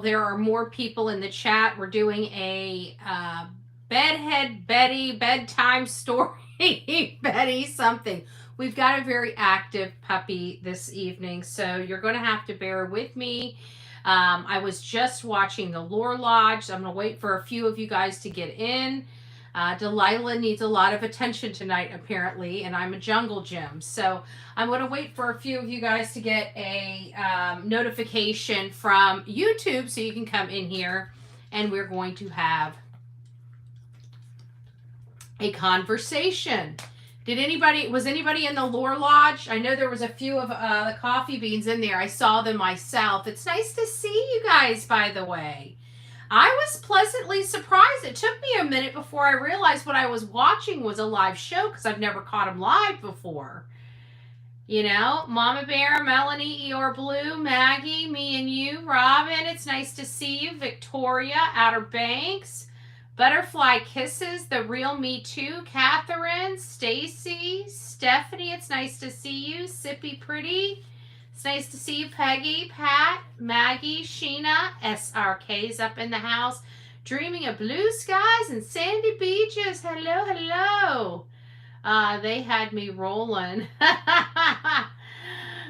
There are more people in the chat. We're doing a bedhead Betty, bedtime story, Betty something. We've got a very active puppy this evening, so you're going to have to bear with me. I was just watching the Lore Lodge. I'm going to wait for a few of you guys to get in. Delilah needs a lot of attention tonight, apparently, and I'm a jungle gym. So I'm going to wait for a few of you guys to get a notification from YouTube so you can come in here, and we're going to have a conversation. Was anybody in the Lore Lodge? I know there was a few of the coffee beans in there. I saw them myself. It's nice to see you guys, by the way. I was pleasantly surprised. It took me a minute before I realized what I was watching was a live show because I've never caught them live before. You know, Mama Bear, Melanie, Eeyore Blue, Maggie, me and you, Robin, it's nice to see you, Victoria, Outer Banks, Butterfly Kisses, The Real Me Too, Catherine, Stacy, Stephanie, it's nice to see you, Sippy Pretty, it's nice to see you, Peggy, Pat, Maggie, Sheena, SRK's up in the house. Dreaming of blue skies and sandy beaches. Hello, hello. They had me rolling.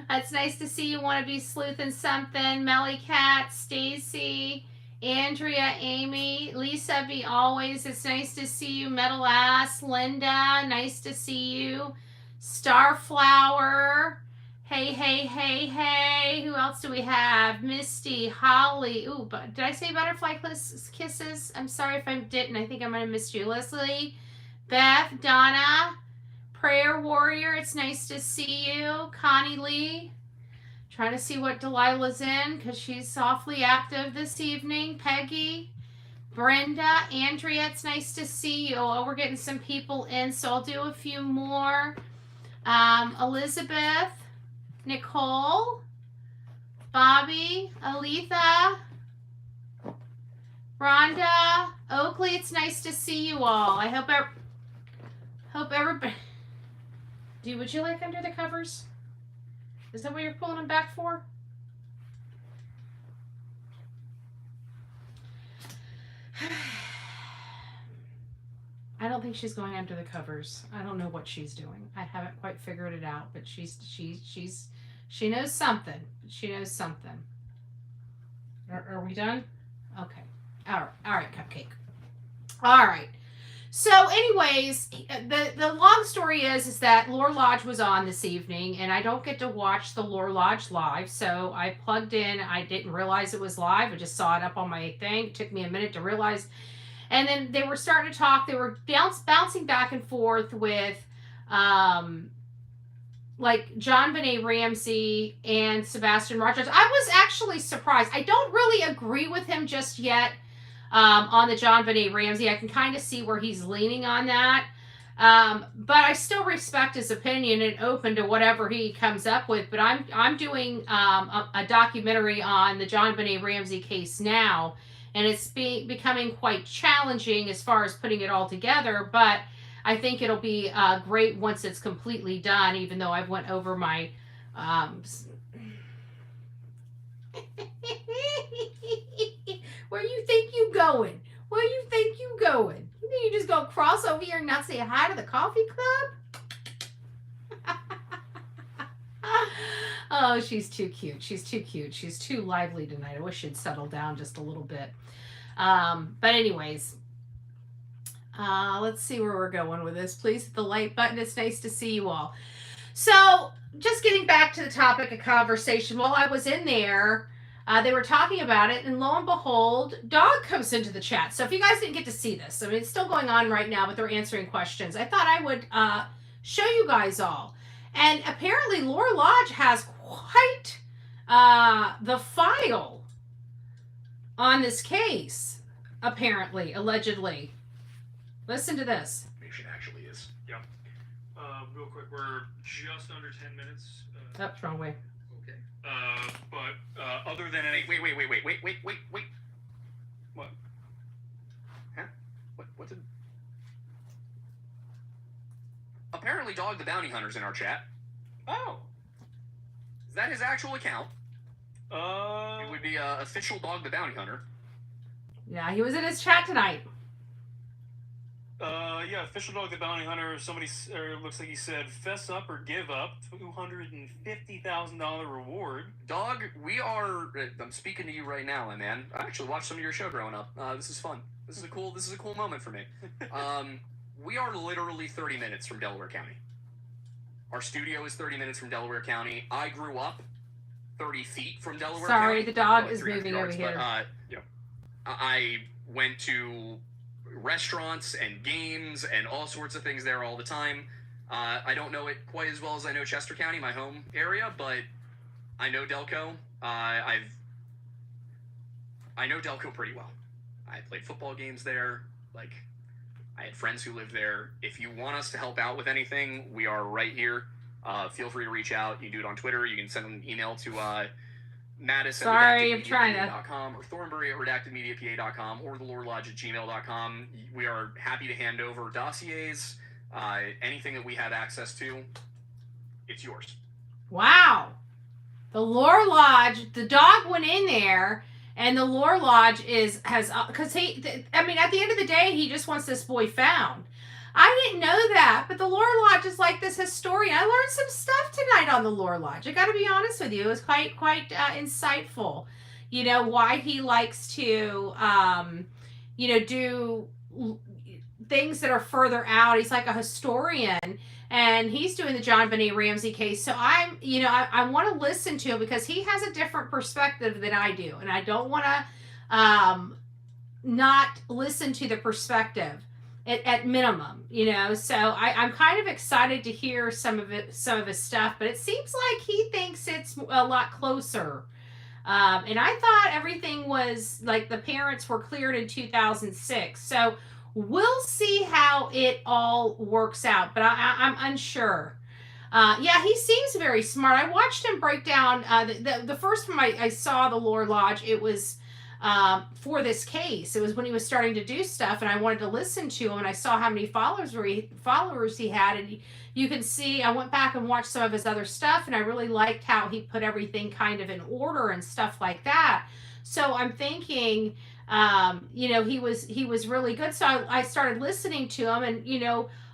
That's nice to see you. Want to be sleuthing something. Melly Cat, Stacy, Andrea, Amy, Lisa, be always. It's nice to see you. Metal Ass, Linda, nice to see you. Starflower. Hey, hey, hey, hey. Who else do we have? Misty, Holly. Ooh, but did I say Butterfly Kisses? I'm sorry if I didn't. I think I might have missed you. Leslie, Beth, Donna, Prayer Warrior. It's nice to see you. Connie Lee. Trying to see what Delilah's in because she's awfully active this evening. Peggy, Brenda, Andrea. It's nice to see you. Oh, we're getting some people in, so I'll do a few more. Elizabeth. Nicole, Bobby, Aletha, Rhonda, Oakley, it's nice to see you all. I hope everybody... Would you like Under the Covers? Is that what you're pulling them back for? I don't think she's going under the covers. I don't know what she's doing. I haven't quite figured it out, but she knows something. She knows something. Are we done? Okay. All right, Cupcake. All right. So, anyways, the long story is that Lore Lodge was on this evening, and I don't get to watch the Lore Lodge live, so I plugged in. I didn't realize it was live. I just saw it up on my thing. It took me a minute to realize. And then they were starting to talk. They were bouncing back and forth with, like John Benet Ramsey and Sebastian Rogers. I was actually surprised. I don't really agree with him just yet on the John Benet Ramsey. I can kind of see where he's leaning on that. But I still respect his opinion and open to whatever he comes up with. But I'm doing a documentary on the John Benet Ramsey case now. And it's becoming quite challenging as far as putting it all together, but I think it'll be great once it's completely done, even though I've went over my... Where you think you going? Where you think you going? You think you just go cross over here and not say hi to the coffee club? Oh, she's too cute. She's too cute. She's too lively tonight. I wish she'd settle down just a little bit. But anyways, let's see where we're going with this. Please hit the like button. It's nice to see you all. So just getting back to the topic of conversation, while I was in there, they were talking about it, and lo and behold, Dog comes into the chat. So if you guys didn't get to see this, I mean, it's still going on right now, but they're answering questions. I thought I would show you guys all. And apparently Lore Lodge has quite the file on this case, apparently, allegedly. Listen to this. Actually is. Yeah. Real quick, we're just under 10 minutes. Oops, wrong way. Okay. But other than any... Wait. What? Huh? What's it? Apparently Dog the Bounty Hunter's in our chat. Oh. Is that his actual account? It would would be official Dog the Bounty Hunter. Yeah, he was in his chat tonight. Yeah, official Dog the Bounty Hunter. Looks like he said, "Fess up or give up." $250,000 reward. Dog, I'm speaking to you right now, my man. I actually watched some of your show growing up. This is fun. This is a cool moment for me. We are literally 30 minutes from Delaware County. Our studio is 30 minutes from Delaware County. I grew up 30 feet from Delaware County. Sorry, the dog is moving over here. But, I went to restaurants and games and all sorts of things there all the time. I don't know it quite as well as I know Chester County, my home area, but I know Delco. I know Delco pretty well. I played football games there. I had friends who lived there. If you want us to help out with anything, we are right here. Feel free to reach out. You can do it on Twitter. You can send an email to Mattis at redactedmediapa.com or Thornbury at redactedmediapa.com or thelorelodge@gmail.com. We are happy to hand over dossiers, anything that we have access to. It's yours. Wow. The Lore Lodge, the dog went in there, and the Lore Lodge because at the end of the day, he just wants this boy found. I didn't know that, but the Lore Lodge is like this historian. I learned some stuff tonight on the Lore Lodge. I got to be honest with you. It was quite insightful. Why he likes to, do things that are further out. He's like a historian, and he's doing the John Benet Ramsey case. So I want to listen to him because he has a different perspective than I do, and I don't want to not listen to the perspective. At minimum, so I'm kind of excited to hear some of his stuff, but it seems like he thinks it's a lot closer. And I thought everything was like the parents were cleared in 2006. So we'll see how it all works out, but I'm unsure. Yeah, he seems very smart. I watched him break down the first time I saw the Lore Lodge. It was for this case. It was when he was starting to do stuff, and I wanted to listen to him, and I saw how many followers he had, and you can see I went back and watched some of his other stuff, and I really liked how he put everything kind of in order and stuff like that. So I'm thinking he was really good. So I started listening to him, and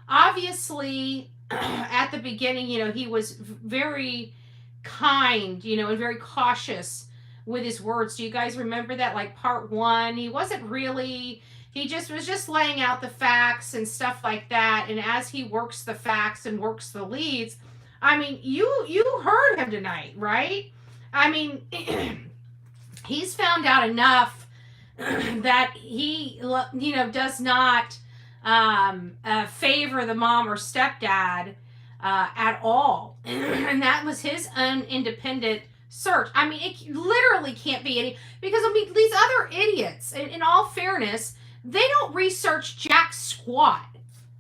obviously at the beginning he was very kind and very cautious with his words. Do you guys remember that? Like part one, he wasn't really, he was just laying out the facts and stuff like that. And as he works the facts and works the leads, you heard him tonight, right? He's found out enough that he, does not favor the mom or stepdad at all. And that was his own independent search. It literally can't be any, because these other idiots, in all fairness, they don't research jack squat.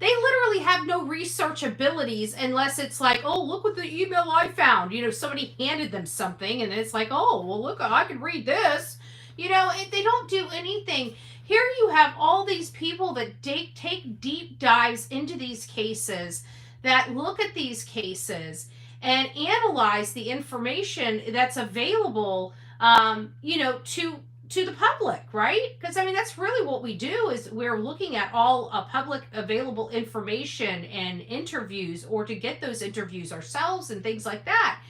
They literally have no research abilities unless it's like, oh, look what the email I found. Somebody handed them something, and it's like, oh, well, look, I can read this. They don't do anything. Here you have all these people that take deep dives into these cases, that look at these cases and analyze the information that's available, to the public, right? Because that's really what we do, is we're looking at all public available information and interviews, or to get those interviews ourselves and things like that.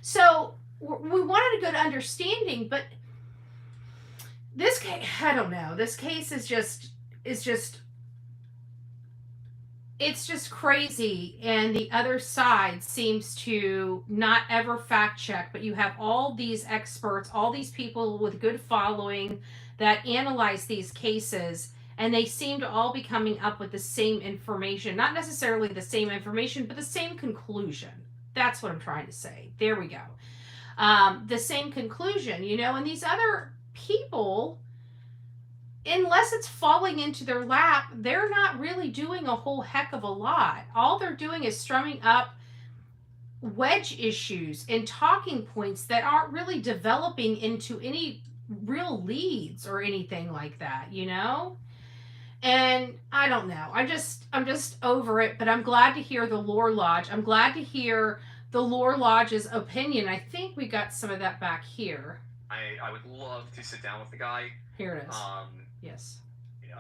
So we wanted a good understanding, but this case, I don't know. This case is just it's just crazy, and the other side seems to not ever fact check, but you have all these experts, all these people with good following that analyze these cases, and they seem to all be coming up with the same information. Not necessarily the same information, but the same conclusion. That's what I'm trying to say. There we go. The same conclusion, and these other people, unless it's falling into their lap, they're not really doing a whole heck of a lot. All they're doing is strumming up wedge issues and talking points that aren't really developing into any real leads or anything like that, And I don't know. I'm just over it, but I'm glad to hear the Lore Lodge. I'm glad to hear the Lore Lodge's opinion. I think we got some of that back here. I would love to sit down with the guy. Here it is. Yes. You know,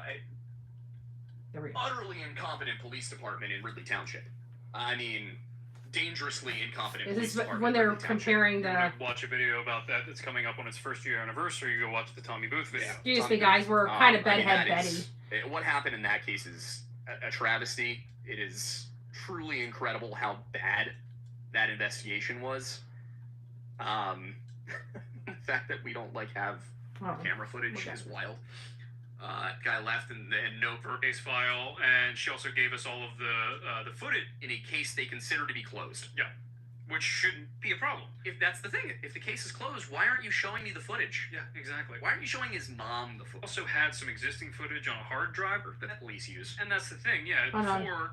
There we go. utterly incompetent police department in Ridley Township. I mean, dangerously incompetent Is police this department when in they're Ridley Township. comparing You the... wanna watch a video about that that's coming up on its first year anniversary, you go watch the Tommy Booth video. Yeah. Excuse me, guys. We're kind of bedhead that Betty. is- what happened in that case is a travesty. It is truly incredible how bad that investigation was. The fact that we don't have Oh. camera footage Okay. is wild. Guy left and no Case file, and she also gave us all of the footage, in a case they consider to be closed. which shouldn't be a problem. If that's the thing, if the case is closed, why aren't you showing me the footage? Yeah, exactly. Why aren't you showing his mom the footage Also had some existing footage on a hard drive, that the police use? and that's the thing. Yeah, Hold on. before.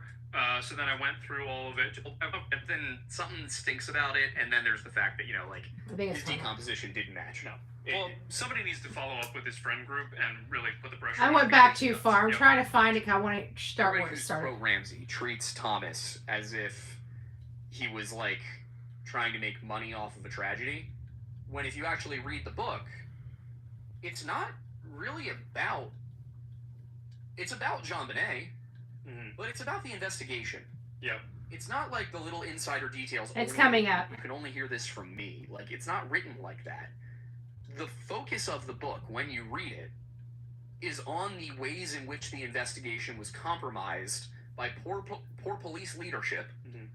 So then I went through all of it. And then something stinks about it, and then there's the fact that, I think his it's fine. decomposition didn't match. No. It- Well, somebody needs to follow up with his friend group and really put the pressure. I on went him back because too he far. I'm does. trying to find it. I want to start Everybody where it who's started. pro-Ramsey treats Thomas as if he was, trying to make money off of a tragedy, when if you actually read the book, it's not really about... It's about John Bonet, Mhm. but it's about the investigation. Yeah. It's not like the little insider details. It's only- coming up. You can only hear this from me. It's not written like that. The focus of the book, when you read it, is on the ways in which the investigation was compromised by poor police leadership, Mhm.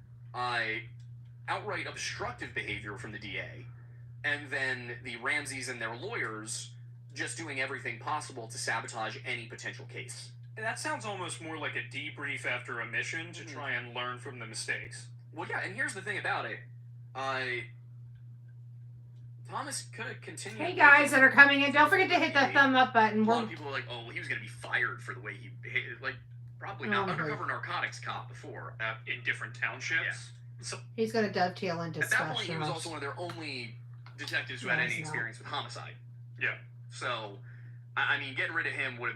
outright obstructive behavior from the DA, and then the Ramseys and their lawyers just doing everything possible to sabotage any potential case. And that sounds almost more like a debrief after a mission to Mhm. try and learn from the mistakes. Well, yeah, and here's the thing about it. Thomas could have continued... Hey, guys that are coming in, don't forget to hit the thumb up button. A lot We're, of people were like, oh, well, he was going to be fired for the way he behaved. Probably Oh, not. okay. Undercover narcotics cop before. In different townships. So he's going to dovetail into At that point, he Sebastian was Rogers. also one of their only detectives who No, had he's any not. experience with homicide. Yeah. So, I mean, getting rid of him would have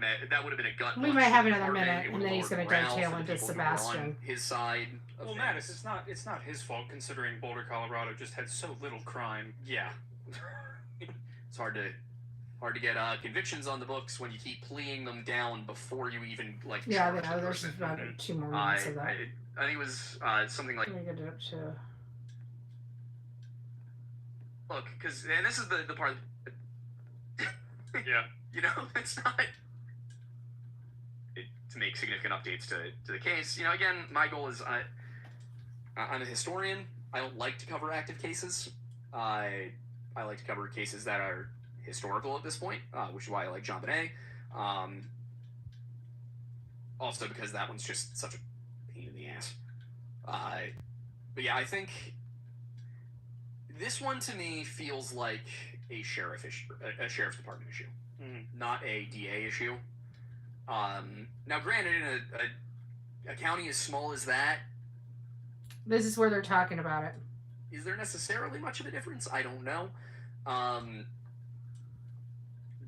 been a gut. We punch might to have the another department. minute, It and would've then he's lowered gonna morale dovetail for the into people who were on Sebastian. his side. Of Well, things. Mattis, it's not his fault considering Boulder, Colorado just had so little crime. Yeah. It's hard to get convictions on the books when you keep pleading them down before you even Yeah, charge the there's person. about 2 more I minutes of that. think it was something like, Let me get it up to... look, and this is the part. Yeah. It's not to make significant updates to the case. Again, my goal is I'm a historian. I don't like to cover active cases. I like to cover cases that are historical at this point, which is why I like John Bonet. Also because that one's just such a pain in the ass. But yeah, I think this one to me feels like a sheriff's department issue, not a DA issue. Now, granted, in a county as small as that, This is where they're talking about it. is there necessarily much of a difference? I don't know.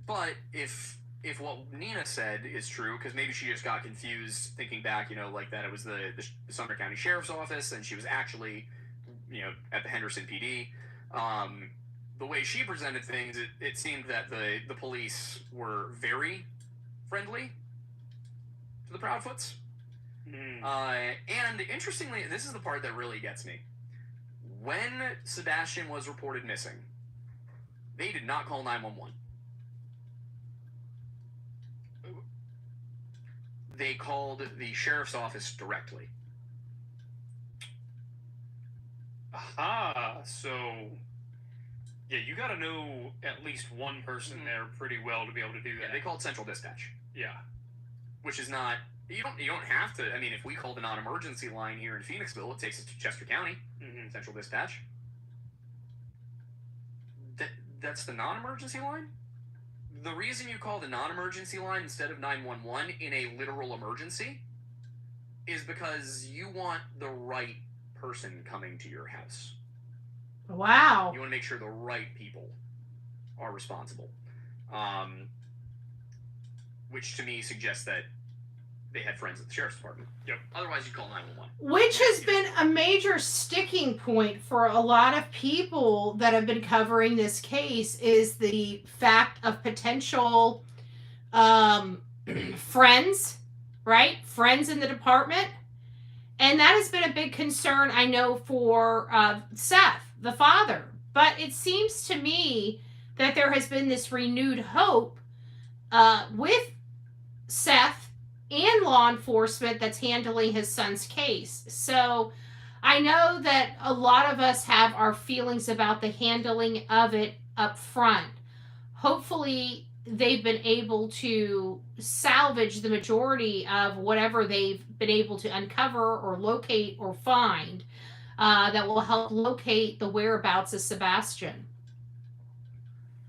But if what Nina said is true, because maybe she just got confused thinking back, that it was the Sumner County Sheriff's Office, and she was actually, at the Henderson PD. The way she presented things, it seemed that the police were very friendly to the Proudfoots. And interestingly, this is the part that really gets me. When Sebastian was reported missing, they did not call 911. They called the sheriff's office directly. Aha, so yeah, you got to know at least one person there pretty well to be able to do Yeah, that. they called Central Dispatch, Yeah. which is not... You don't have to... I mean, if we called a non-emergency line here in Phoenixville, it takes us to Chester County, Central Dispatch. That's the non-emergency line? The reason you call the non-emergency line instead of 911 in a literal emergency is because you want the right person coming to your house. Wow. You want to make sure the right people are responsible. Which to me suggests that they had friends at the sheriff's department. Yep. Otherwise, you call 911. Which has been a major sticking point for a lot of people that have been covering this case, is the fact of potential friends, right? Friends in the department. And that has been a big concern, I know, for Seth, the father. But it seems to me that there has been this renewed hope with Seth and law enforcement that's handling his son's case. So I know that a lot of us have our feelings about the handling of it up front. Hopefully they've been able to salvage the majority of whatever they've been able to uncover or locate or find that will help locate the whereabouts of Sebastian.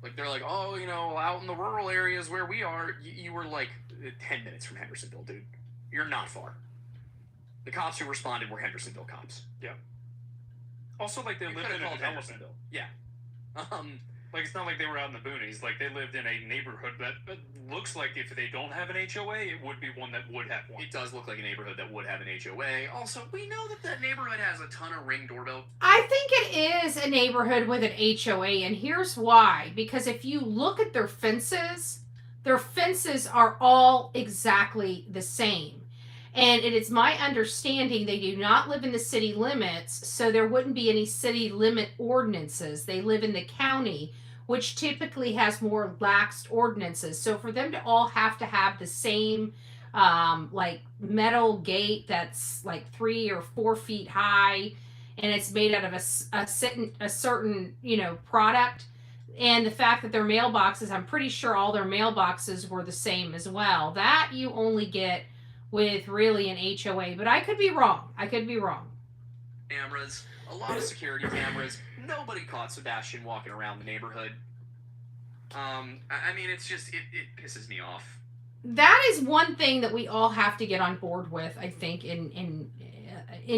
Like, they're like, oh, you know, out in the rural areas where we are, you were like 10 minutes from Hendersonville, dude. You're not far. The cops who responded were Hendersonville cops. Yeah. Also, like, they lived in a development. Yeah. Like, it's not like they were out in the boonies. Like, they lived in a neighborhood that looks like if they don't have an HOA, it would be one that would have one. It does look like a neighborhood that would have an HOA. Also, we know that that neighborhood has a ton of Ring doorbell. I think it is a neighborhood with an HOA, and here's why. Because if you look at their fences are all exactly the same. And it is my understanding they do not live in the city limits, so there wouldn't be any city limit ordinances. They live in the county, which typically has more lax ordinances. So for them to all have to have the same like metal gate that's like 3 or 4 feet high, and it's made out of a certain, you know, product, and the fact that their mailboxes, I'm pretty sure all their mailboxes were the same as well. That you only get with really an HOA, but I could be wrong. Cameras, a lot of security cameras. Nobody caught Sebastian walking around the neighborhood. I mean, it's just, it pisses me off. That is one thing that we all have to get on board with, I think, in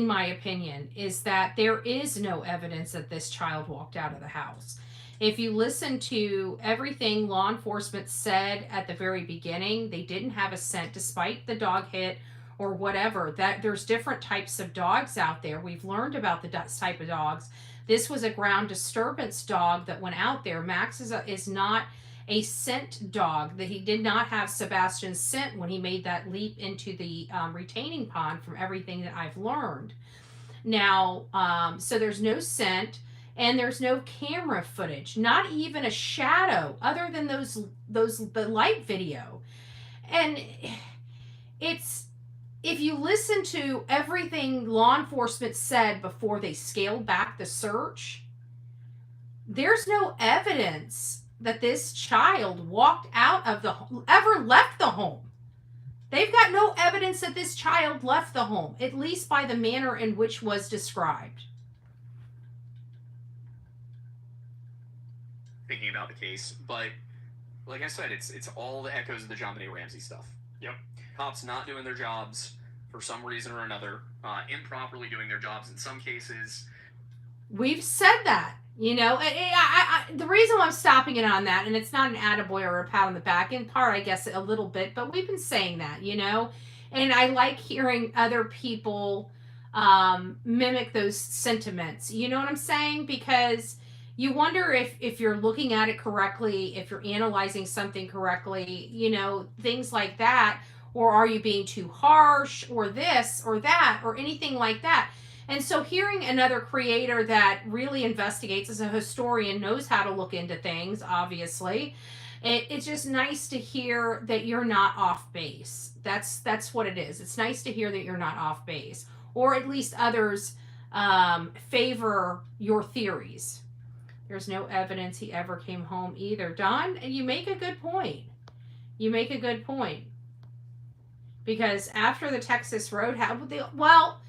my opinion, is that there is no evidence that this child walked out of the house. If you listen to everything law enforcement said at the very beginning, they didn't have a scent despite the dog hit or whatever. That there's different types of dogs out there. We've learned about the type of dogs. This was a ground disturbance dog that went out there. Max is not a scent dog. That he did not have Sebastian's scent when he made that leap into the retaining pond, from everything that I've learned. Now, so there's no scent. And there's no camera footage, not even a shadow, other than the light video. And it's, if you listen to everything law enforcement said before they scaled back the search, there's no evidence that this child walked out of ever left the home. They've got no evidence that this child left the home, at least by the manner in which was described. Thinking about the case, but like I said, it's all the echoes of the John Benet Ramsey stuff. Yep. Cops not doing their jobs for some reason or another, improperly doing their jobs in some cases. We've said that, you know. The reason why I'm stopping it on that, and it's not an attaboy or a pat on the back, in part I guess a little bit, but we've been saying that, you know, and I like hearing other people mimic those sentiments. You know what I'm saying? Because you wonder if you're looking at it correctly, if you're analyzing something correctly, you know, things like that. Or are you being too harsh, or this or that, or anything like that? And so hearing another creator that really investigates, as a historian, knows how to look into things, obviously, it's just nice to hear that you're not off base. That's what it is. It's nice to hear that you're not off base. Or at least others favor your theories. There's no evidence he ever came home either. Don, you make a good point. Because after the Texas Roadhouse, well,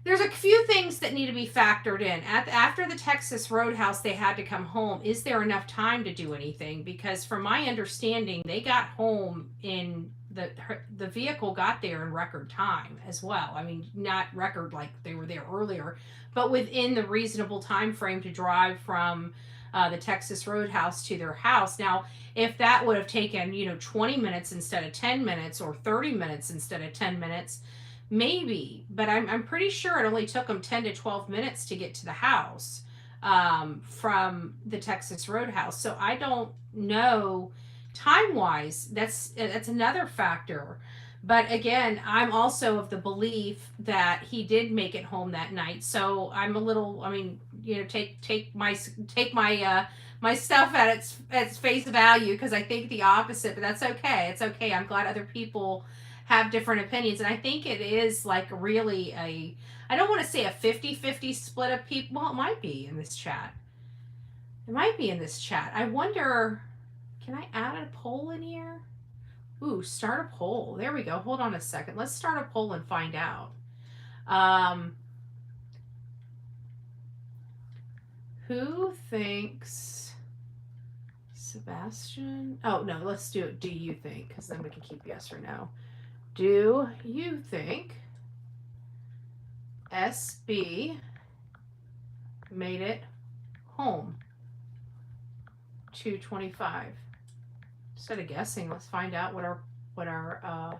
there's a few things that need to be factored in. After the Texas Roadhouse, they had to come home. Is there enough time to do anything? Because from my understanding, they got home in the vehicle got there in record time as well. I mean, not record like they were there earlier, but within the reasonable time frame to drive from the Texas Roadhouse to their house. Now, if that would have taken, 20 minutes instead of 10 minutes or 30 minutes instead of 10 minutes, maybe. But I'm pretty sure it only took them 10 to 12 minutes to get to the house from the Texas Roadhouse. So I don't know time-wise. That's another factor. But again, I'm also of the belief that he did make it home that night. So I'm a little, take my my stuff at its face value, because I think the opposite, but that's okay. It's okay. I'm glad other people have different opinions. And I think it is like really I don't want to say a 50-50 split of people. Well, it might be in this chat. It might be in this chat. I wonder, can I add a poll in here? Ooh, start a poll. There we go. Hold on a second. Let's start a poll and find out. Who thinks Sebastian? Oh, no, let's do it. Do you think? Because then we can keep yes or no. Do you think SB made it home? 225. Instead of guessing, let's find out what our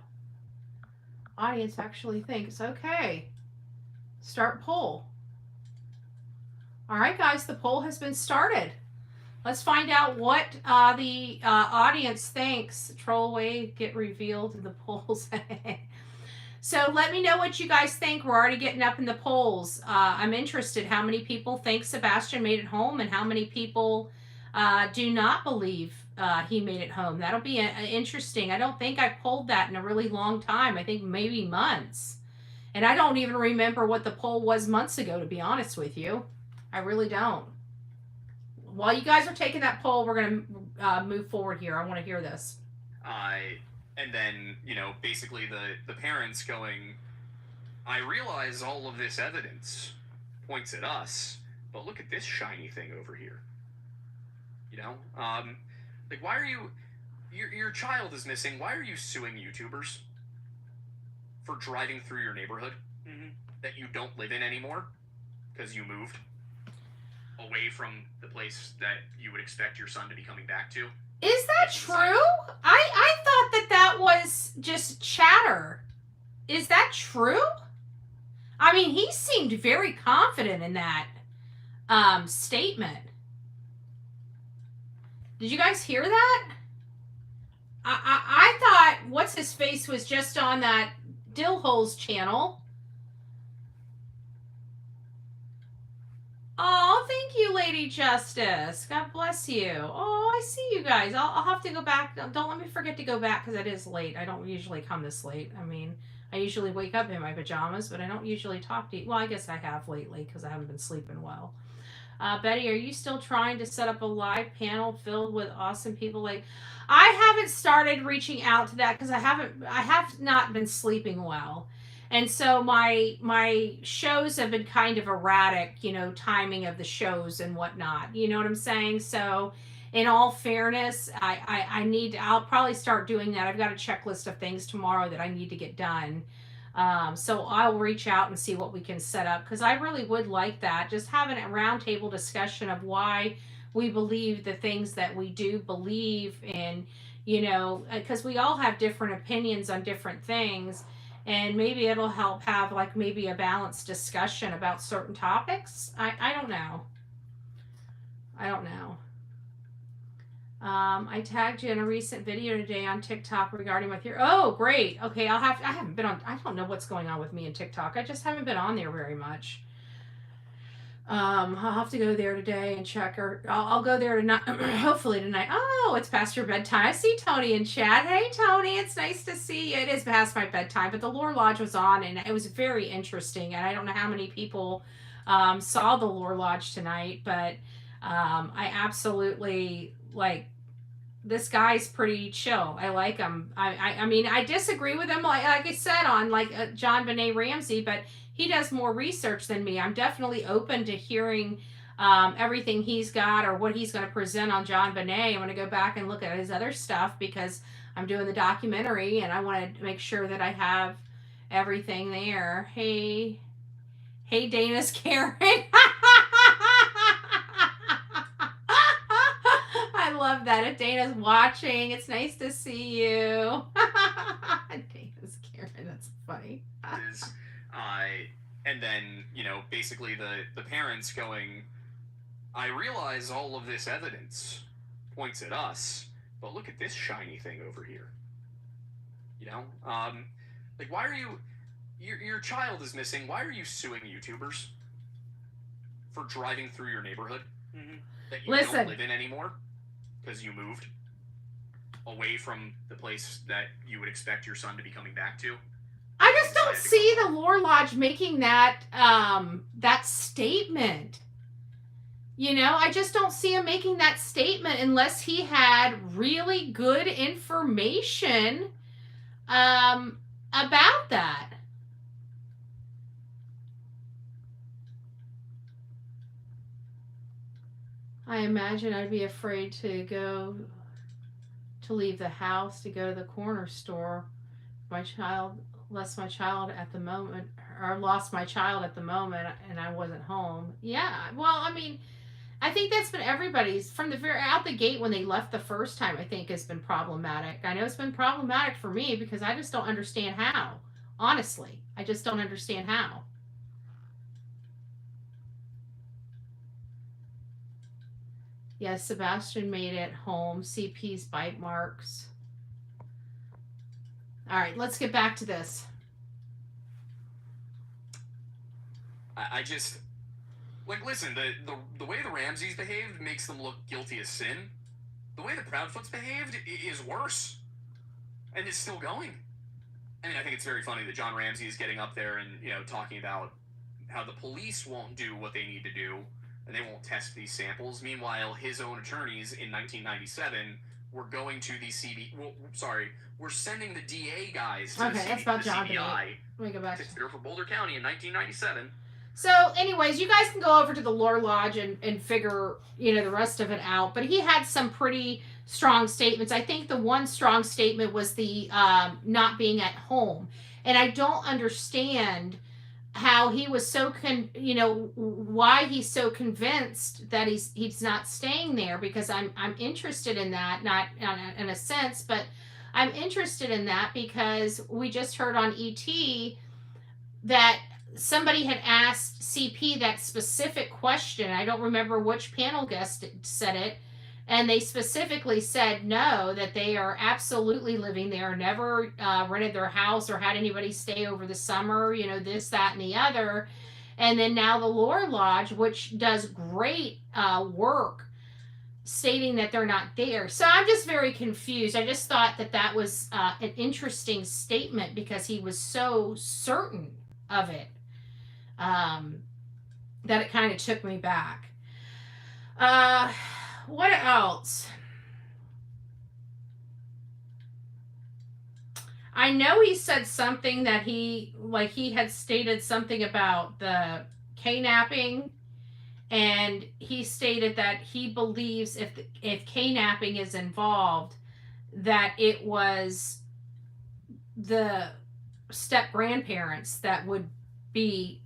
audience actually thinks. Okay, start poll. All right, guys, the poll has been started. Let's find out what the audience thinks. Troll wave get revealed in the polls. So let me know what you guys think. We're already getting up in the polls. I'm interested how many people think Sebastian made it home and how many people do not believe he made it home. That'll be interesting. I don't think I polled that in a really long time. I think maybe months. And I don't even remember what the poll was months ago, to be honest with you. I really don't. While you guys are taking that poll, we're going to move forward here. I want to hear this. And then, basically the parents going, I realize all of this evidence points at us, but look at this shiny thing over here. Like, why are your child is missing, why are you suing YouTubers for driving through your neighborhood that you don't live in anymore because you moved away from the place that you would expect your son to be coming back to? Is that true? I thought that was just chatter. Is that true? I mean, he seemed very confident in that statement. Did you guys hear that? I thought what's his face was just on that Dillholes channel. Oh, thank you, Lady Justice. God bless you. Oh, I see you guys. I'll have to go back. Don't let me forget to go back, because it is late. I don't usually come this late. I mean, I usually wake up in my pajamas, but I don't usually talk to you. Well, I guess I have lately because I haven't been sleeping well. Betty, are you still trying to set up a live panel filled with awesome people? Like, I haven't started reaching out to that because I have not been sleeping well. And so my shows have been kind of erratic, timing of the shows and whatnot. You know what I'm saying? So in all fairness, I'll probably start doing that. I've got a checklist of things tomorrow that I need to get done. So I'll reach out and see what we can set up, because I really would like that. Just having a roundtable discussion of why we believe the things that we do believe in, because we all have different opinions on different things. And maybe it'll help have like maybe a balanced discussion about certain topics. I don't know. I tagged you in a recent video today on TikTok regarding my theory. Oh, great. Okay, I haven't been on, I don't know what's going on with me in TikTok. I just haven't been on there very much. I'll have to go there today and check, or I'll go there tonight, hopefully tonight. Oh, it's past your bedtime. I see Tony in chat. Hey, Tony, it's nice to see you. It is past my bedtime, but the Lore Lodge was on, and it was very interesting, and I don't know how many people saw the Lore Lodge tonight, but I absolutely, this guy's pretty chill. I like him. I mean, I disagree with him, like I said, on John Benet Ramsey, but he does more research than me. I'm definitely open to hearing everything he's got or what he's going to present on John Benet. I'm going to go back and look at his other stuff because I'm doing the documentary and I want to make sure that I have everything there. Hey, Dana's Karen. love that. If Dana's watching, it's nice to see you. Dana's Karen, that's funny. And then, basically the parents going, I realize all of this evidence points at us, but look at this shiny thing over here. Why are you, your child is missing, why are you suing YouTubers for driving through your neighborhood that you don't live in anymore because you moved away from the place that you would expect your son to be coming back to? I just don't see the Lore Lodge making that that statement. I just don't see him making that statement unless he had really good information about that. I imagine I'd be afraid to leave the house to go to the corner store. Lost my child at the moment and I wasn't home. Yeah, well, I mean, I think that's been everybody's from the very out the gate when they left the first time. I think has been problematic. I know it's been problematic for me because I just don't understand how. Honestly, I just don't understand how. Yes, Sebastian made it home. CP's bite marks. All right, let's get back to this. I just, listen, the way the Ramseys behaved makes them look guilty as sin. The way the Proudfoots behaved is worse. And it's still going. I mean, I think it's very funny that John Ramsey is getting up there and, talking about how the police won't do what they need to do and they won't test these samples. Meanwhile, his own attorneys in 1997 were going to the we're sending the DA guys to that's about the John CBI Let me go back. for Boulder County in 1997. So, anyways, you guys can go over to the Lore Lodge and figure, the rest of it out. But he had some pretty strong statements. I think the one strong statement was the not being at home. And I don't understand how he was so why he's so convinced that he's not staying there, because I'm interested in that, not in a sense, but I'm interested in that because we just heard on ET that somebody had asked CP that specific question. I don't remember which panel guest said it, and they specifically said no, that they are absolutely living there, never rented their house or had anybody stay over the summer, this, that, and the other. And then now the Lore Lodge, which does great work, stating that they're not there. So I'm just very confused. I just thought that was an interesting statement because he was so certain of it that it kind of took me back. What else? I know he said something that he had stated something about the K-napping, and he stated that he believes if K-napping is involved, that it was the step-grandparents that would be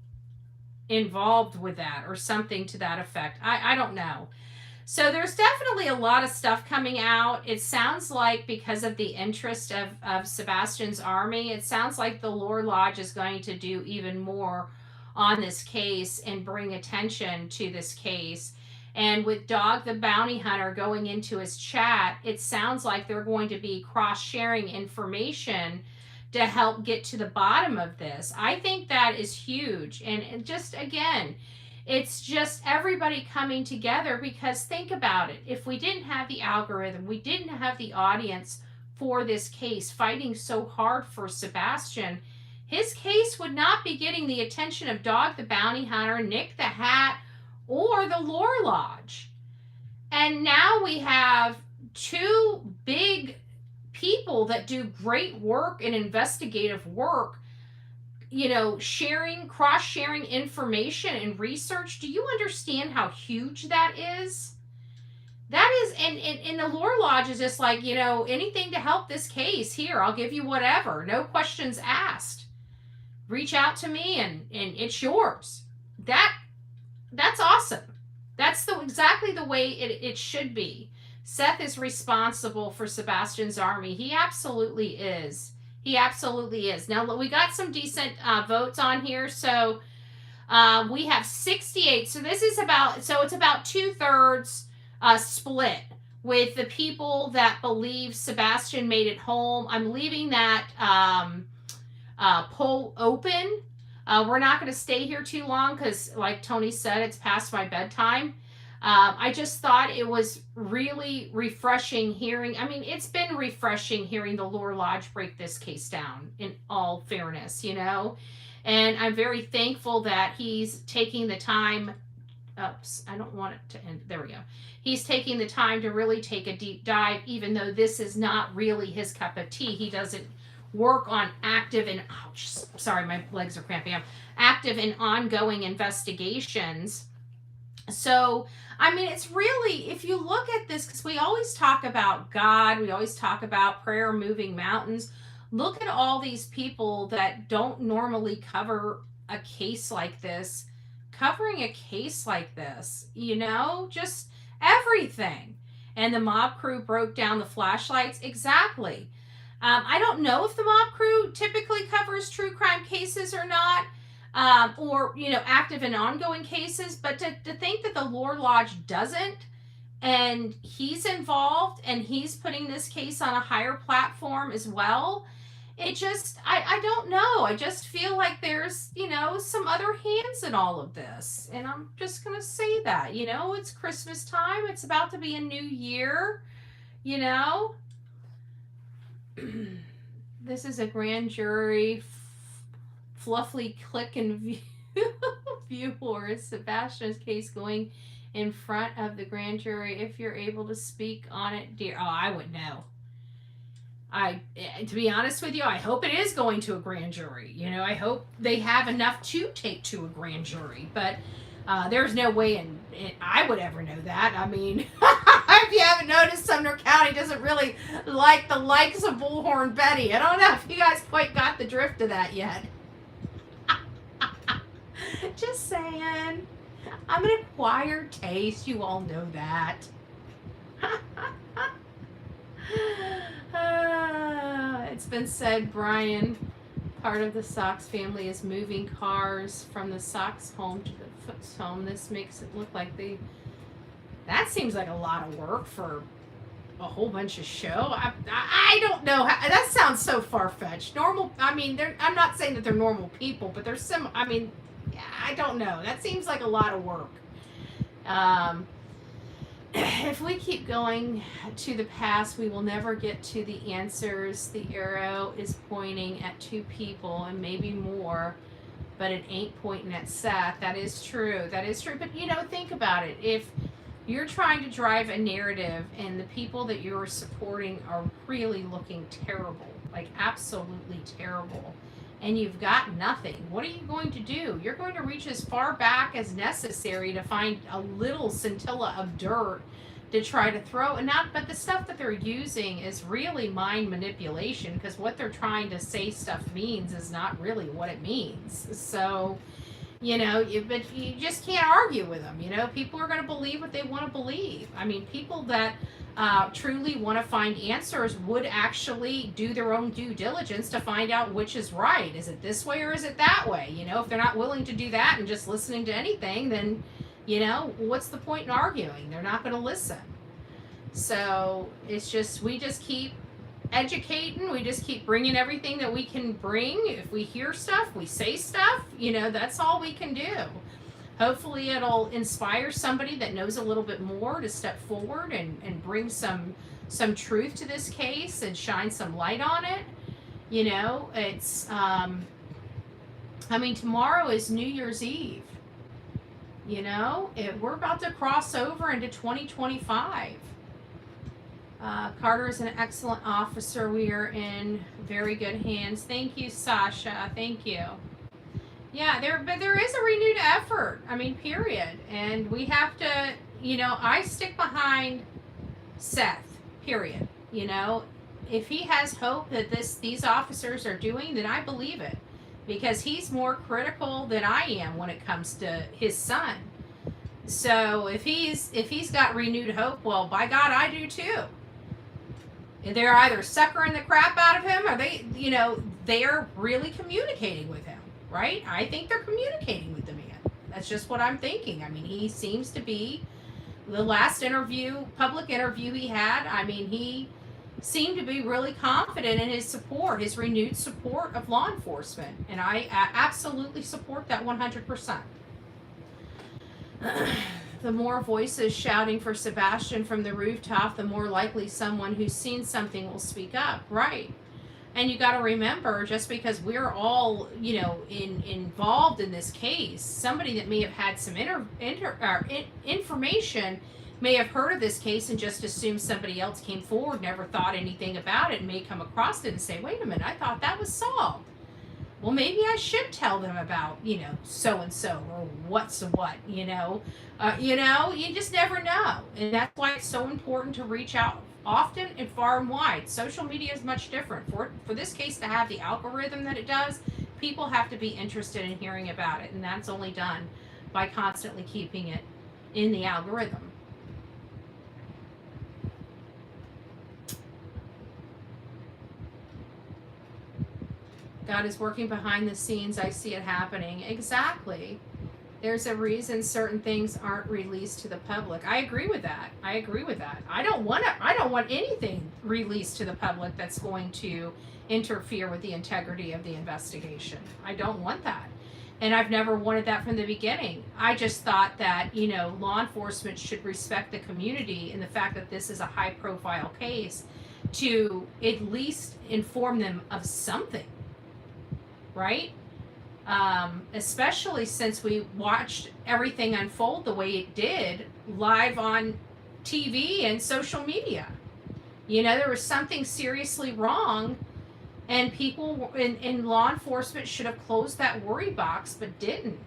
involved with that or something to that effect. I don't know. So there's definitely a lot of stuff coming out. It sounds like because of the interest of Sebastian's army, it sounds like the Lore Lodge is going to do even more on this case and bring attention to this case. And with Dog the Bounty Hunter going into his chat, it sounds like they're going to be cross-sharing information to help get to the bottom of this. I think that is huge. And just, again, it's just everybody coming together, because think about it. If we didn't have the algorithm, we didn't have the audience for this case fighting so hard for Sebastian, his case would not be getting the attention of Dog the Bounty Hunter, Nick the Hat, or the Lore Lodge. And now we have two big people that do great work and investigative work, cross-sharing information and research. Do you understand how huge that is? That is, and the Lore Lodge is just like, anything to help this case. Here, I'll give you whatever. No questions asked. Reach out to me and it's yours. That's awesome. That's exactly the way it should be. Seth is responsible for Sebastian's army. He absolutely is. He absolutely is. Now, we got some decent votes on here. So we have 68. So this is about, so it's about 2/3 split with the people that believe Sebastian made it home. I'm leaving that poll open. We're not going to stay here too long because, like Tony said, it's past my bedtime. I just thought it was really refreshing hearing. I mean, it's been refreshing hearing the Lower Lodge break this case down, in all fairness, you know. And I'm very thankful that he's taking the time. Oops, I don't want it to end. There we go. He's taking the time to really take a deep dive, even though this is not really his cup of tea. He doesn't work on active and, ouch, sorry, my legs are cramping up, active and ongoing investigations. So, I mean, it's really, if you look at this, because we always talk about God, we always talk about prayer moving mountains. Look at all these people that don't normally cover a case like this, covering a case like this, you know, just everything. And the mob crew broke down the flashlights. Exactly. I don't know if the mob crew typically covers true crime cases or not, or, you know, active and ongoing cases, but to think that the Lower Lodge doesn't, and he's involved and he's putting this case on a higher platform as well, it just, I don't know. I just feel like there's, you know, some other hands in all of this. And I'm just going to say that, you know, it's Christmas time. It's about to be a new year, you know. This is a grand jury fluffy click and view or Sebastian's case going in front of the grand jury. If you're able to speak on it, dear. Oh, I would know. To be honest with you, I hope it is going to a grand jury. You know, I hope they have enough to take to a grand jury. But there's no way I would ever know that. I mean, if you haven't noticed, Sumner County doesn't really like the likes of Bullhorn Betty. I don't know if you guys quite got the drift of that yet. Just saying. I'm an acquired taste. You all know that. It's been said, Brian, part of the Sox family is moving cars from the Sox home to the Foots home. This makes it look like that seems like a lot of work for a whole bunch of show. I don't know how, that sounds so far-fetched. Normal, I mean, I'm not saying that they're normal people, but there's some, I mean, I don't know. That seems like a lot of work. If we keep going to the past, we will never get to the answers. The arrow is pointing at 2 people and maybe more, but it ain't pointing at Seth. That is true. That is true. But, you know, think about it. If you're trying to drive a narrative and the people that you're supporting are really looking terrible, like absolutely terrible, and you've got nothing, what are you going to do? You're going to reach as far back as necessary to find a little scintilla of dirt to try to throw. And not, but the stuff that they're using is really mind manipulation, because what they're trying to say stuff means is not really what it means. So, you know, but you just can't argue with them. You know, people are going to believe what they want to believe. I mean, people that truly want to find answers would actually do their own due diligence to find out which is right. Is it this way or is it that way? You know, if they're not willing to do that and just listening to anything, then, you know, what's the point in arguing? They're not going to listen. So it's just, we just keep educating. We just keep bringing everything that we can bring. If we hear stuff, we say stuff, you know, that's all we can do. Hopefully it'll inspire somebody that knows a little bit more to step forward and bring some truth to this case and shine some light on it. You know, it's, I mean, tomorrow is New Year's Eve. You know, we're about to cross over into 2025. Carter is an excellent officer. We are in very good hands. Thank you, Sasha. Thank you. Yeah, but there is a renewed effort. I mean, period. And we have to, you know, I stick behind Seth, period. You know, if he has hope that these officers are doing, then I believe it. Because he's more critical than I am when it comes to his son. So if he's got renewed hope, well, by God, I do too. And they're either suckering the crap out of him, or they're really communicating with him, right? I think they're communicating with the man. That's just what I'm thinking. I mean, he seems to be, the last public interview he had, I mean, he seemed to be really confident in his renewed support of law enforcement. And I absolutely support that 100%. The more voices shouting for Sebastian from the rooftop, the more likely someone who's seen something will speak up, right? And you got to remember, just because we're all, involved in this case, somebody that may have had some information may have heard of this case and just assumed somebody else came forward, never thought anything about it, and may come across it and say, wait a minute, I thought that was solved. Well, maybe I should tell them about, so-and-so or what's what, you just never know. And that's why it's so important to reach out often and far and wide. Social media is much different. For this case to have the algorithm that it does, people have to be interested in hearing about it. And that's only done by constantly keeping it in the algorithm. God is working behind the scenes. I see it happening. Exactly. There's a reason certain things aren't released to the public. I agree with that. I don't want anything released to the public that's going to interfere with the integrity of the investigation. I don't want that. And I've never wanted that from the beginning. I just thought that, law enforcement should respect the community and the fact that this is a high profile case to at least inform them of something. Right? Especially since we watched everything unfold the way it did live on TV and social media. There was something seriously wrong, and people in law enforcement should have closed that worry box, but didn't.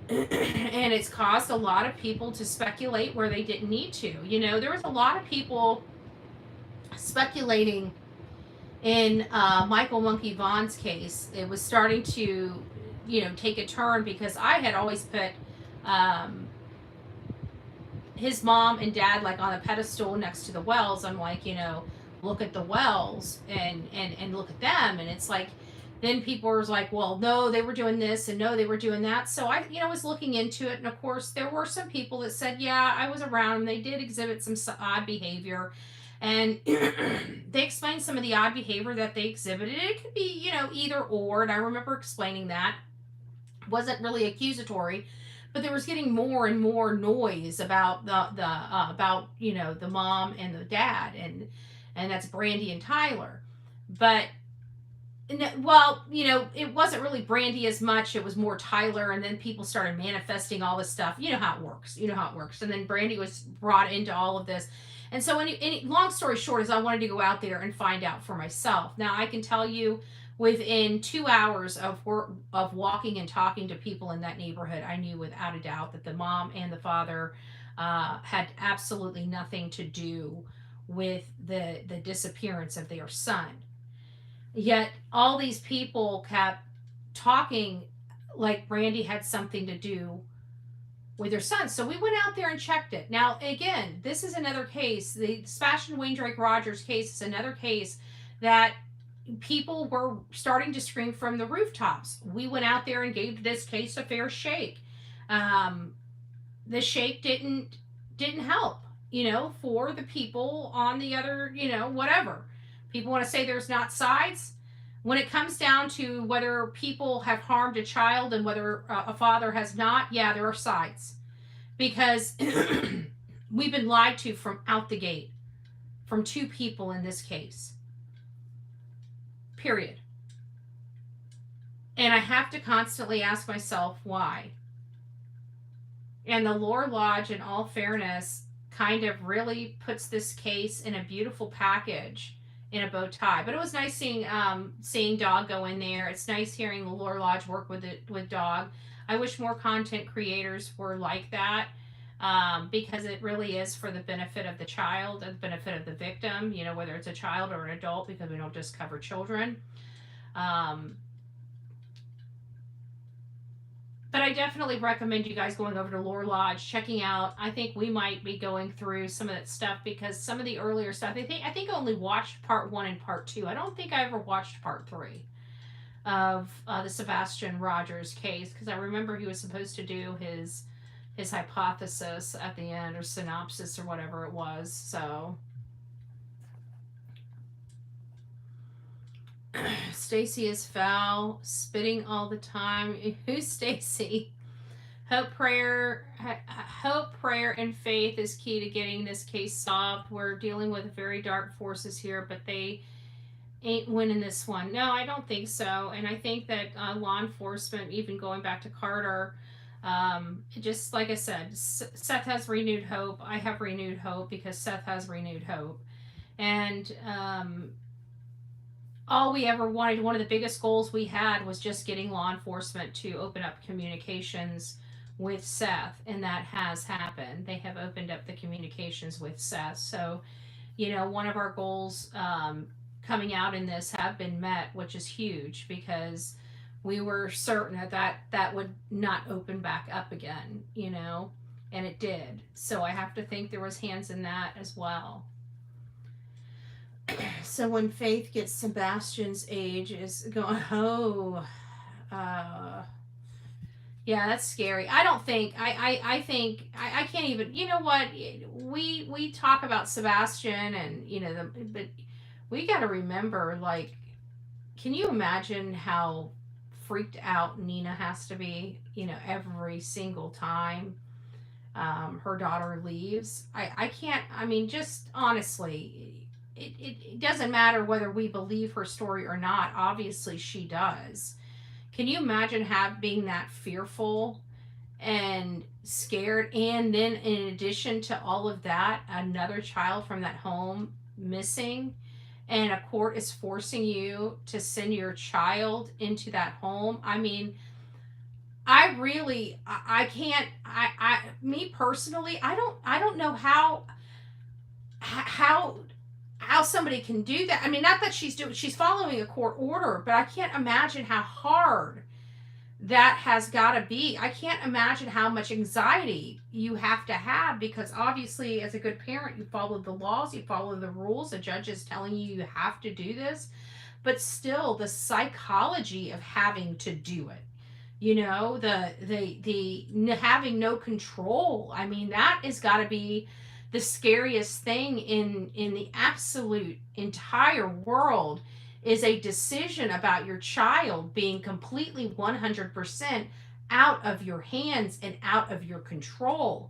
And it's caused a lot of people to speculate where they didn't need to. There was a lot of people speculating in Michael Monkey Vaughn's case. It was starting to, take a turn because I had always put his mom and dad like on a pedestal next to the wells. I'm like, look at the wells and look at them. And it's like, then people were like, well, no, they were doing this and no, they were doing that. So I, was looking into it. And of course, there were some people that said, yeah, I was around them. They did exhibit some odd behavior. And they explained some of the odd behavior that they exhibited. It could be, either or. And I remember explaining that. It wasn't really accusatory, but there was getting more and more noise about the mom and the dad, and that's Brandy and Tyler. But well, it wasn't really Brandy as much. It was more Tyler, and then people started manifesting all this stuff. You know how it works. And then Brandy was brought into all of this. And so, long story short, is I wanted to go out there and find out for myself. Now, I can tell you, within 2 hours of walking and talking to people in that neighborhood, I knew without a doubt that the mom and the father had absolutely nothing to do with the disappearance of their son. Yet, all these people kept talking like Brandy had something to do with their son. So we went out there and checked it. Now, again, this is another case. The Sebastian Rogers case is another case that people were starting to scream from the rooftops. We went out there and gave this case a fair shake. The shake didn't help, for the people on the other, whatever. People want to say there's not sides. When it comes down to whether people have harmed a child and whether a father has not, yeah, there are sides. Because we've been lied to from out the gate, from two people in this case. Period. And I have to constantly ask myself why. And the Lore Lodge, in all fairness, kind of really puts this case in a beautiful package in a bow tie. But it was nice seeing Dog go in there. It's nice hearing the Lore Lodge work with Dog. I wish more content creators were like that, because it really is for the benefit of the child and the benefit of the victim, whether it's a child or an adult, because we don't just cover children. But But I definitely recommend you guys going over to Lore Lodge, checking out. I think we might be going through some of that stuff because some of the earlier stuff, I think I only watched part 1 and part 2. I don't think I ever watched part 3 of the Sebastian Rogers case, because I remember he was supposed to do his hypothesis at the end, or synopsis, or whatever it was. So Stacy is foul, spitting all the time. Who's Stacy? Hope, prayer, and faith is key to getting this case solved. We're dealing with very dark forces here, but they ain't winning this one. No, I don't think so. And I think that law enforcement, even going back to Carter, just like I said, Seth has renewed hope. I have renewed hope because Seth has renewed hope. And all we ever wanted, one of the biggest goals we had, was just getting law enforcement to open up communications with Seth, and that has happened. They have opened up the communications with Seth. So, one of our goals coming out in this have been met, which is huge, because we were certain that would not open back up again, and it did. So I have to think there was hands in that as well. So when Faith gets Sebastian's age is going, yeah, that's scary. I don't think, I think, I can't even, you know what, we talk about Sebastian and, but we got to remember, like, can you imagine how freaked out Nina has to be, every single time her daughter leaves? I can't, just honestly, it doesn't matter whether we believe her story or not. Obviously she does. Can you imagine being that fearful and scared, and then in addition to all of that, another child from that home missing, and a court is forcing you to send your child into that home? Me personally, I don't know how somebody can do that. Not that she's following a court order, but I can't imagine how hard that has got to be. I can't imagine how much anxiety you have to have, because obviously as a good parent, you follow the laws, you follow the rules. The judge is telling you have to do this, but still the psychology of having to do it, the having no control. That has got to be the scariest thing in the absolute entire world, is a decision about your child being completely 100% out of your hands and out of your control.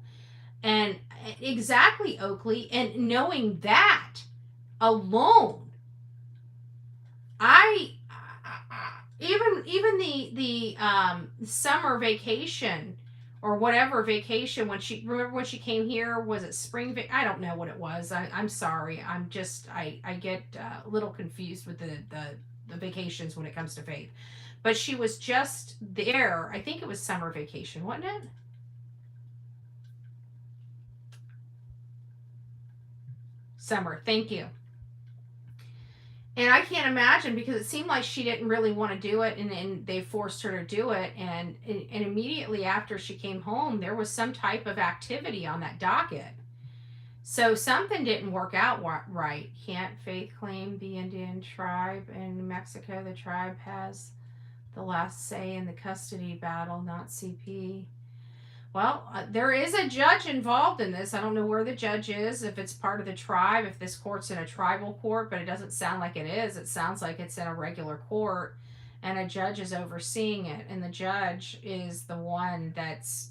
And exactly, Oakley, and knowing that alone, even the summer vacation, or whatever vacation, when she came here, was it spring? I don't know what it was. I'm sorry. I get a little confused with the vacations when it comes to Faith. But she was just there. I think it was summer vacation, wasn't it? Summer. Thank you. And I can't imagine, because it seemed like she didn't really want to do it, and they forced her to do it. And immediately after she came home, there was some type of activity on that docket. So something didn't work out right. Can't Faith claim the Indian tribe in Mexico? The tribe has the last say in the custody battle, not CP. Well, there is a judge involved in this. I don't know where the judge is, if it's part of the tribe, if this court's in a tribal court, but it doesn't sound like it is. It sounds like it's in a regular court, and a judge is overseeing it, and the judge is the one that's,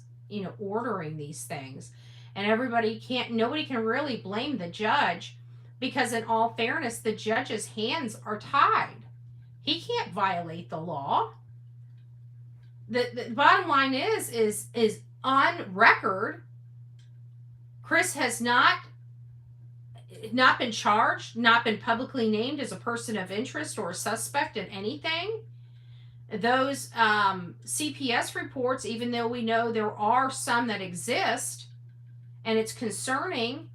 ordering these things. And nobody can really blame the judge, because in all fairness, the judge's hands are tied. He can't violate the law. The bottom line is on record, Chris has not been charged, not been publicly named as a person of interest or a suspect in anything. Those CPS reports, even though we know there are some that exist, and it's concerning,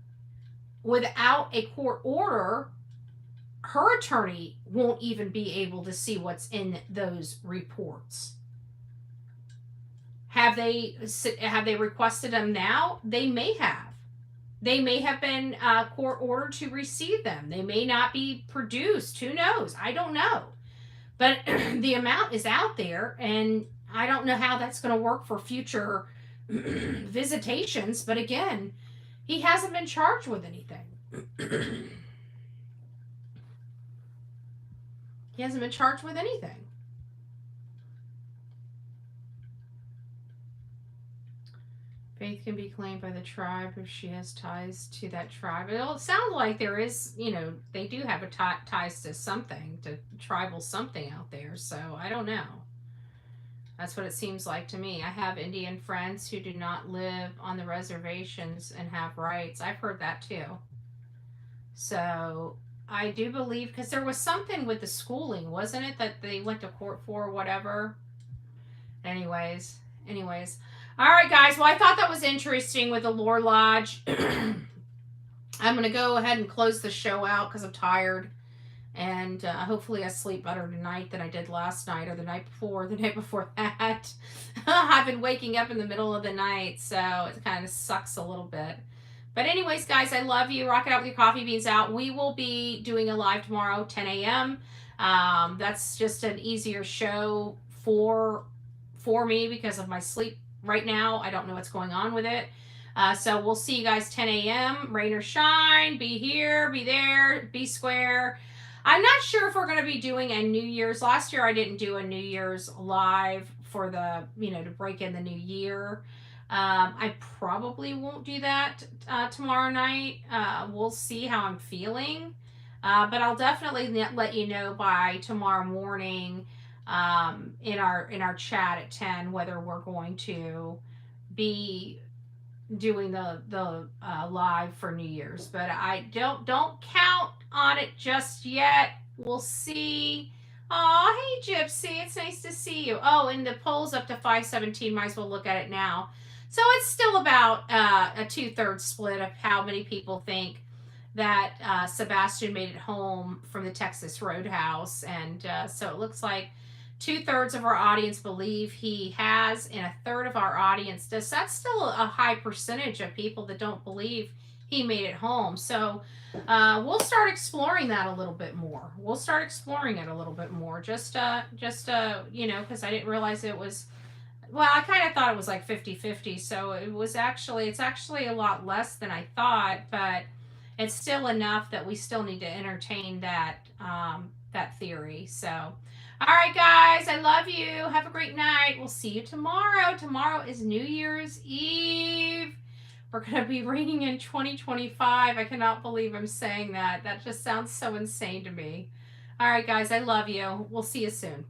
without a court order, her attorney won't even be able to see what's in those reports. Have they requested them now? They may have. They may have been court ordered to receive them. They may not be produced. Who knows? I don't know. But the amount is out there, and I don't know how that's going to work for future visitations. But again, he hasn't been charged with anything. He hasn't been charged with anything. Faith can be claimed by the tribe if she has ties to that tribe. It sounds like there is, they do have ties to something, to tribal something out there. So I don't know. That's what it seems like to me. I have Indian friends who do not live on the reservations and have rights. I've heard that too. So I do believe, because there was something with the schooling, wasn't it, that they went to court for or whatever? Anyways. All right, guys. Well, I thought that was interesting with the Lore Lodge. I'm going to go ahead and close the show out because I'm tired. And hopefully I sleep better tonight than I did last night or the night before that. I've been waking up in the middle of the night, so it kind of sucks a little bit. But anyways, guys, I love you. Rock it out with your coffee beans out. We will be doing a live tomorrow, 10 a.m. That's just an easier show for me because of my sleep right now. I don't know what's going on with it. So we'll see you guys 10 a.m. Rain or shine. Be here, be there, be square. I'm not sure if we're going to be doing a New Year's. Last year I didn't do a New Year's live for the, to break in the new year. I probably won't do that tomorrow night. We'll see how I'm feeling. But I'll definitely let you know by tomorrow morning in our chat at 10 whether we're going to be doing the live for New Year's. But I don't count on it just yet. We'll see. Oh, hey Gypsy, it's nice to see you. Oh, and the poll's up to 517. Might as well look at it now. So it's still about a 2/3 split of how many people think that Sebastian made it home from the Texas Roadhouse. And so it looks like 2/3 of our audience believe he has, and 1/3 of our audience does. That's still a high percentage of people that don't believe he made it home. So we'll start exploring that a little bit more. We'll start exploring it a little bit more. Just because I didn't realize it was. Well, I kind of thought it was like 50-50. So it's actually a lot less than I thought, but it's still enough that we still need to entertain that theory. So, all right, guys, I love you. Have a great night. We'll see you tomorrow. Tomorrow is New Year's Eve. We're going to be ringing in 2025. I cannot believe I'm saying that. That just sounds so insane to me. All right, guys, I love you. We'll see you soon.